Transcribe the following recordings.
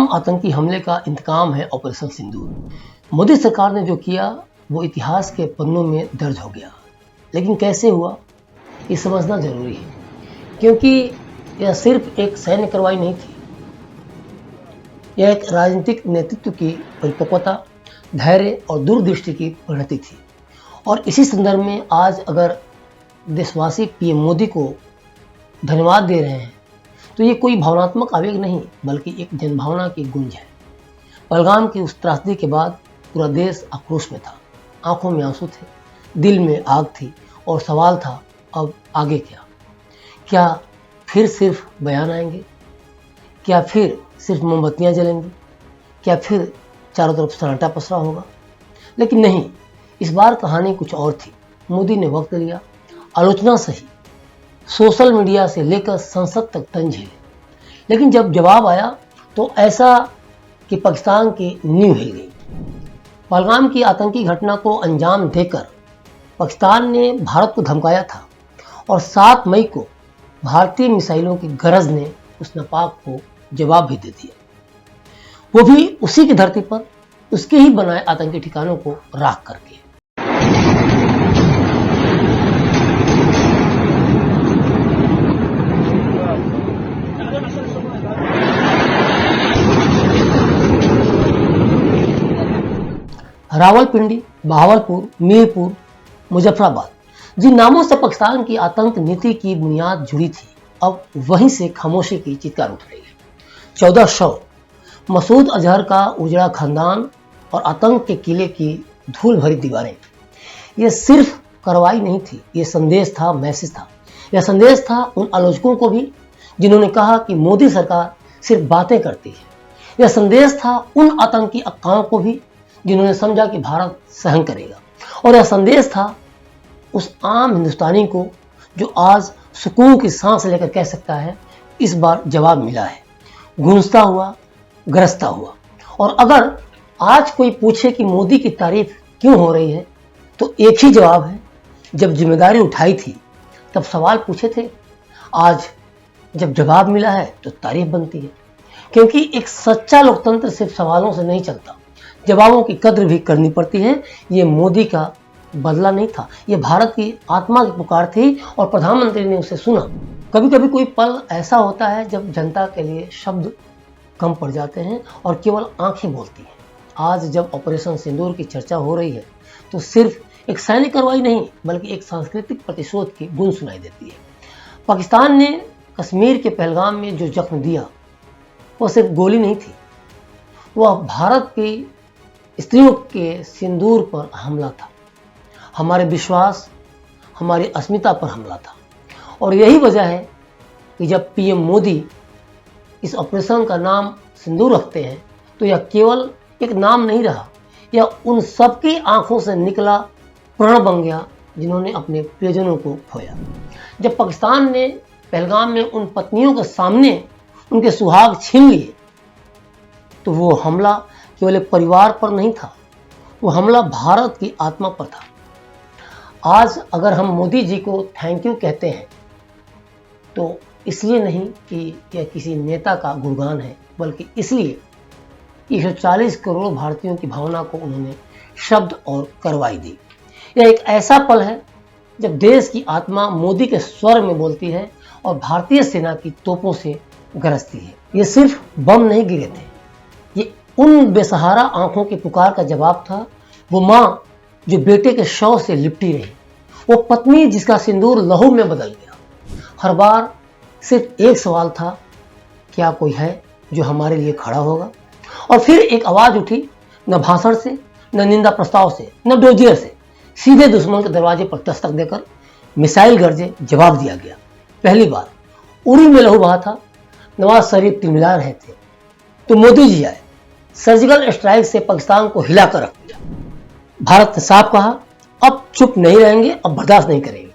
आतंकी हमले का इंतकाम है ऑपरेशन सिंदूर। मोदी सरकार ने जो किया वो इतिहास के पन्नों में दर्ज हो गया, लेकिन कैसे हुआ ये समझना जरूरी है, क्योंकि यह सिर्फ एक सैन्य कार्रवाई नहीं थी। यह एक राजनीतिक नेतृत्व की परिपक्वता, धैर्य और दूरदृष्टि की परिणति थी। और इसी संदर्भ में आज अगर देशवासी पीएम मोदी को धन्यवाद दे रहे हैं तो ये कोई भावनात्मक आवेग नहीं, बल्कि एक जनभावना की गूंज है। पहलगाम की उस त्रासदी के बाद पूरा देश आक्रोश में था, आंखों में आंसू थे, दिल में आग थी और सवाल था अब आगे क्या? क्या फिर सिर्फ बयान आएंगे? क्या फिर सिर्फ मोमबत्तियां जलेंगी? क्या फिर चारों तरफ सन्नाटा पसरा होगा? लेकिन नहीं, इस बार कहानी कुछ और थी। मोदी ने वक्त लिया, आलोचना सही, सोशल मीडिया से लेकर संसद तक तंज झेले, लेकिन जब जवाब आया तो ऐसा कि पाकिस्तान की नींव हिल गई। पहलगाम की आतंकी घटना को अंजाम देकर पाकिस्तान ने भारत को धमकाया था और 7 मई को भारतीय मिसाइलों की गरज ने उस नापाक को जवाब भी दे दिया, वो भी उसी की धरती पर, उसके ही बनाए आतंकी ठिकानों को राख करके। रावलपिंडी, बहावलपुर, मीरपुर, मुजफ्फराबाद, जिन नामों से पाकिस्तान की आतंक नीति की बुनियाद जुड़ी थी, अब वहीं से खामोशी की चित्कार उठ रही है। 14 शव, मसूद अजहर का उजड़ा खानदान और आतंक के किले की धूल भरी दीवारें। यह सिर्फ कार्रवाई नहीं थी, यह संदेश था, मैसेज था। यह संदेश था उन आलोचकों को भी जिन्होंने कहा कि मोदी सरकार सिर्फ बातें करती है। यह संदेश था उन आतंकी अक्काओं को भी जिन्होंने समझा कि भारत सहन करेगा। और यह संदेश था उस आम हिंदुस्तानी को जो आज सुकून की सांस लेकर कह सकता है इस बार जवाब मिला है, गूंजता हुआ, गरजता हुआ। और अगर आज कोई पूछे कि मोदी की तारीफ क्यों हो रही है, तो एक ही जवाब है, जब जिम्मेदारी उठाई थी तब सवाल पूछे थे, आज जब जवाब मिला है तो तारीफ बनती है। क्योंकि एक सच्चा लोकतंत्र सिर्फ सवालों से नहीं चलता, जवाबों की कद्र भी करनी पड़ती है। ये मोदी का बदला नहीं था, ये भारत की आत्मा की पुकार थी और प्रधानमंत्री ने उसे सुना। कभी कभी कोई पल ऐसा होता है जब जनता के लिए शब्द कम पड़ जाते हैं और केवल आंखें बोलती हैं। आज जब ऑपरेशन सिंदूर की चर्चा हो रही है तो सिर्फ एक सैनिक कार्रवाई नहीं, बल्कि एक सांस्कृतिक प्रतिशोध की गूंज सुनाई देती है। पाकिस्तान ने कश्मीर के पहलगाम में जो जख्म दिया वो सिर्फ गोली नहीं थी, वह भारत की स्त्रियों के सिंदूर पर हमला था, हमारे विश्वास, हमारी अस्मिता पर हमला था। और यही वजह है कि जब पीएम मोदी इस ऑपरेशन का नाम सिंदूर रखते हैं तो यह केवल एक नाम नहीं रहा, यह उन सबकी आंखों से निकला प्रण बन गया जिन्होंने अपने प्रियजनों को खोया। जब पाकिस्तान ने पहलगाम में उन पत्नियों के सामने उनके सुहाग छीन लिए तो वो हमला केवल एक परिवार पर नहीं था, वो हमला भारत की आत्मा पर था। आज अगर हम मोदी जी को थैंक यू कहते हैं तो इसलिए नहीं कि यह किसी नेता का गुणगान है, बल्कि इसलिए 140 करोड़ भारतीयों की भावना को उन्होंने शब्द और कार्रवाई दी। यह एक ऐसा पल है जब देश की आत्मा मोदी के स्वर में बोलती है और भारतीय सेना की तोपों से गरजती है। ये सिर्फ बम नहीं गिरे थे, ये उन बेसहारा आंखों की पुकार का जवाब था। वो माँ जो बेटे के शव से लिपटी रही, वो पत्नी जिसका सिंदूर लहू में बदल गया। हर बार सिर्फ एक सवाल था, क्या कोई है जो हमारे लिए खड़ा होगा? और फिर एक आवाज उठी, न भाषण से, न निंदा प्रस्ताव से, न डोजियर से, सीधे दुश्मन के दरवाजे पर दस्तक देकर मिसाइल गरजे जवाब दिया गया। पहली बार उरी में लहू बहा था, नवाज शरीफ तिलमिला रहे थे तो मोदी जी आए, सर्जिकल स्ट्राइक से पाकिस्तान को हिलाकर रख दिया। भारत ने साफ कहा, अब चुप नहीं रहेंगे, अब बर्दाश्त नहीं करेंगे।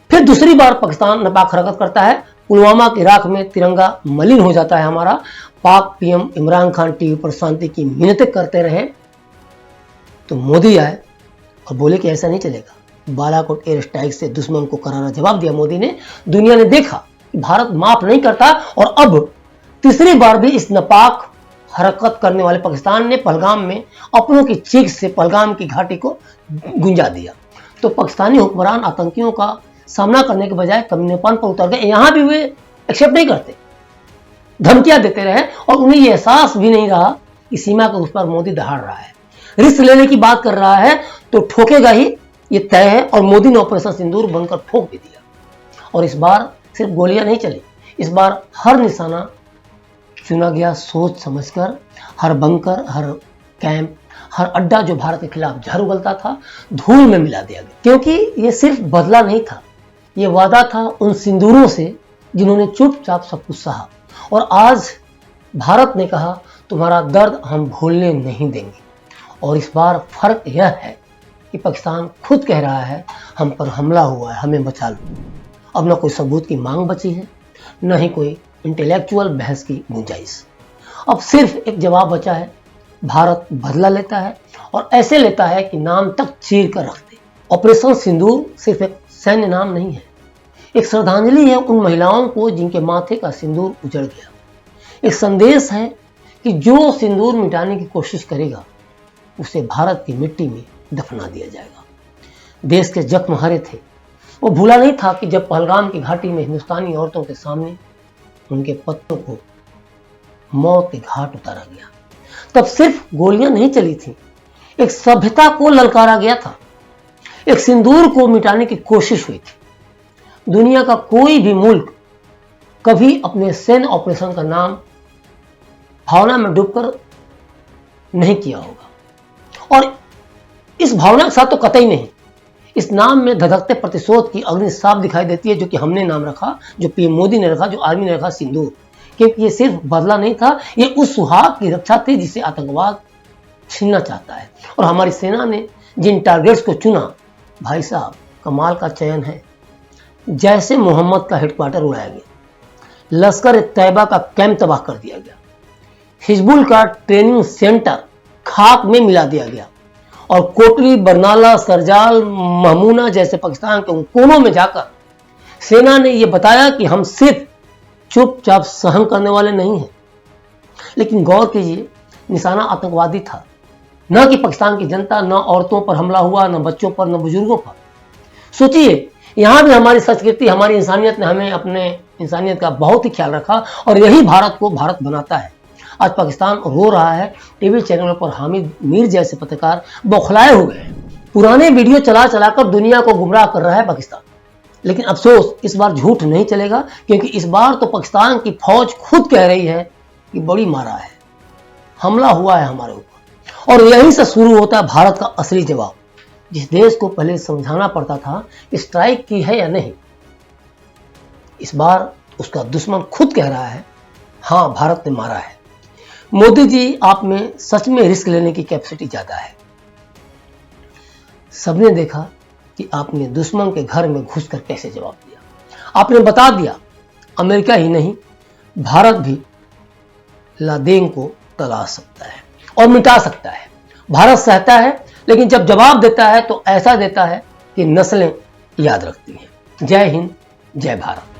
फिर दूसरी बार पाकिस्तान नापाक हरकत करता है, पुलवामा की राख में तिरंगा मलिन हो जाता है हमारा। पाक पीएम इमरान खान टीवी पर शांति की मिन्नतें करते रहे तो मोदी आए और बोले कि ऐसा नहीं चलेगा। बालाकोट एयर स्ट्राइक से दुश्मन को करारा जवाब दिया मोदी ने। दुनिया ने देखा कि भारत माफ नहीं करता और अब तीसरी बार भी इस नापाक हरकत करने वाले पाकिस्तान ने पहलगाम में अपनों की चीख से पहलगाम की घाटी को गुंजा दिया। तो पाकिस्तानी हुक्मरान आतंकियों का सामना करने के बजाय कमीनेपन पर उतर गए। यहां भी वे एक्सेप्ट नहीं करते, धमकियां देते रहे और उन्हें यह एहसास भी नहीं रहा कि सीमा के उस पर मोदी दहाड़ रहा है। रिस्क लेने की बात कर रहा है तो ठोकेगा ही, ये तय है। और मोदी ने ऑपरेशन सिंदूर बनकर ठोक भी दिया। और इस बार सिर्फ गोलियां नहीं चली, इस बार हर निशाना चुना गया सोच समझकर। हर बंकर, हर कैंप, हर अड्डा जो भारत के खिलाफ जहर उगलता था, धूल में मिला दिया गया। क्योंकि ये सिर्फ बदला नहीं था, ये वादा था उन सिंदूरों से जिन्होंने चुपचाप सब कुछ सहा। और आज भारत ने कहा, तुम्हारा दर्द हम भूलने नहीं देंगे। और इस बार फर्क यह है कि पाकिस्तान खुद कह रहा है, हम पर हमला हुआ है, हमें बचा लो। अब न कोई सबूत की मांग बची है, न ही कोई इंटेलेक्चुअल बहस की गुंजाइश। अब सिर्फ एक जवाब बचा है, भारत बदला लेता है और ऐसे लेता है कि नाम तक चीर कर रख दे। ऑपरेशन सिंदूर सिर्फ एक सैन्य नाम नहीं है, एक श्रद्धांजलि है उन महिलाओं को जिनके माथे का सिंदूर उजड़ गया। एक संदेश है कि जो सिंदूर मिटाने की कोशिश करेगा उसे भारत की मिट्टी में दफना दिया जाएगा। देश के जख्म हरे थे, वो भूला नहीं था कि जब पहलगाम की घाटी में हिंदुस्तानी औरतों के सामने उनके पत्तों को मौत के घाट उतारा गया, तब सिर्फ गोलियां नहीं चली थी, एक सभ्यता को ललकारा गया था, एक सिंदूर को मिटाने की कोशिश हुई थी। दुनिया का कोई भी मुल्क कभी अपने सैन्य ऑपरेशन का नाम भावना में डूबकर नहीं किया होगा, और इस भावना के साथ तो कतई नहीं। इस नाम में धधकते प्रतिशोध की अग्नि साफ दिखाई देती है, जो कि हमने नाम रखा, जो पीएम मोदी ने रखा, जो आर्मी ने रखा, सिंदूर। क्योंकि ये सिर्फ बदला नहीं था, ये उस सुहाग की रक्षा थी जिसे आतंकवाद छीनना चाहता है। और हमारी सेना ने जिन टारगेट्स को चुना, भाई साहब कमाल का चयन है। जैसे मोहम्मद का हेडक्वार्टर उड़ाया गया, लश्कर तैयबा का कैंप तबाह कर दिया गया, हिजबुल का ट्रेनिंग सेंटर खाक में मिला दिया गया, और कोटरी, बरनाला, सरजाल, महमूना जैसे पाकिस्तान के उन कोनों में जाकर सेना ने यह बताया कि हम सिर्फ चुपचाप सहन करने वाले नहीं हैं। लेकिन गौर कीजिए, निशाना आतंकवादी था, न कि पाकिस्तान की जनता। न औरतों पर हमला हुआ, न बच्चों पर, न बुजुर्गों पर। सोचिए, यहां भी हमारी संस्कृति, हमारी इंसानियत ने हमें अपने इंसानियत का बहुत ही ख्याल रखा, और यही भारत को भारत बनाता है। आज पाकिस्तान रो रहा है, टीवी चैनलों पर हामिद मीर जैसे पत्रकार बौखलाए हुए हैं, पुराने वीडियो चला चलाकर दुनिया को गुमराह कर रहा है पाकिस्तान। लेकिन अफसोस, इस बार झूठ नहीं चलेगा, क्योंकि इस बार तो पाकिस्तान की फौज खुद कह रही है कि बड़ी मारा है, हमला हुआ है हमारे ऊपर। और यहीं से शुरू होता है भारत का असली जवाब। जिस देश को पहले समझाना पड़ता था कि स्ट्राइक की है या नहीं, इस बार उसका दुश्मन खुद कह रहा है, हां भारत ने मारा है। मोदी जी, आप में सच में रिस्क लेने की कैपेसिटी ज्यादा है। सबने देखा कि आपने दुश्मन के घर में घुसकर कैसे जवाब दिया। आपने बता दिया, अमेरिका ही नहीं, भारत भी लादेन को तलाश सकता है और मिटा सकता है। भारत सहता है, लेकिन जब जवाब देता है तो ऐसा देता है कि नस्लें याद रखती हैं। जय हिंद, जय भारत।